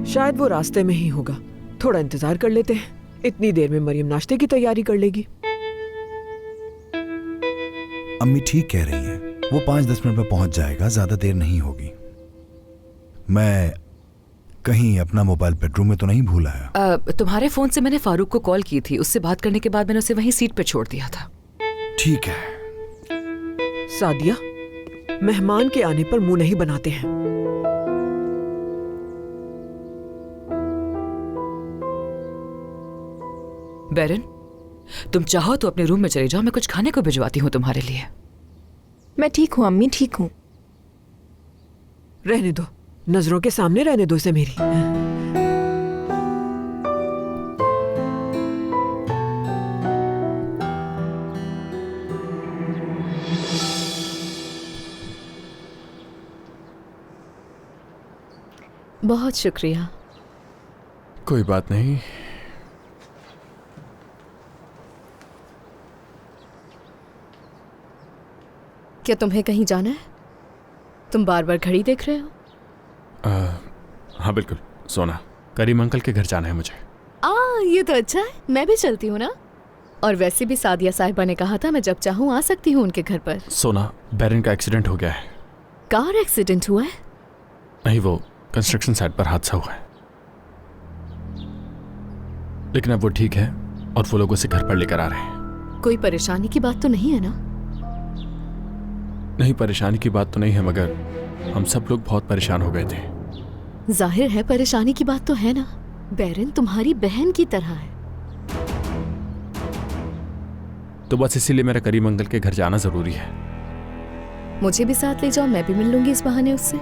शायद वो रास्ते में ही होगा। थोड़ा इंतजार कर लेते हैं। इतनी देर में मरियम नाश्ते की तैयारी कर लेगी। अम्मी ठीक कह रही हैं, वो 5-10 मिनट में पहुंच जाएगा, ज्यादा देर नहीं होगी। मैं कहीं अपना मोबाइल बेडरूम में तो नहीं भूल आया? तुम्हारे फोन से मैंने फारूक को कॉल की थी, उससे बात करने के बाद मैंने उसे वहीं सीट पे छोड़ दिया था। ठीक है। सादिया, मेहमान के आने पर मुंह नहीं बनाते हैं। बैरन, तुम चाहो तो अपने रूम में चले जाओ, मैं कुछ खाने को भिजवाती हूँ तुम्हारे लिए। मैं ठीक हूँ अम्मी, ठीक हूँ। रहने दो, नजरों के सामने रहने दो इसे मेरी। बहुत शुक्रिया। कोई बात नहीं। क्या तुम्हें कहीं जाना है? तुम बार बार घड़ी देख रहे हो? हाँ बिल्कुल, सोना, करीम अंकल के घर जाना है मुझे। ये तो अच्छा है, मैं भी चलती हूँ ना। और वैसे भी सादिया साहिबा ने कहा था मैं जब चाहूँ आ सकती हूँ उनके घर पर। सोना, बैरन का एक्सीडेंट हो गया है। कार एक्सीडेंट हुआ है? नहीं, वो कंस्ट्रक्शन साइट पर हादसा हुआ है, लेकिन अब वो ठीक है और वो लोग उसे घर पर लेकर आ रहे हैं। कोई परेशानी की बात तो नहीं है ना? नहीं, परेशानी की बात तो नहीं है, मगर हम सब लोग बहुत परेशान हो गए थे। जाहिर है परेशानी की बात तो है ना। बैरन तुम्हारी बहन की तरह है। तो बस इसीलिए मेरा करीम अंकल के घर जाना जरूरी है। मुझे भी साथ ले जाओ, मैं भी मिल लूंगी इस बहाने उससे।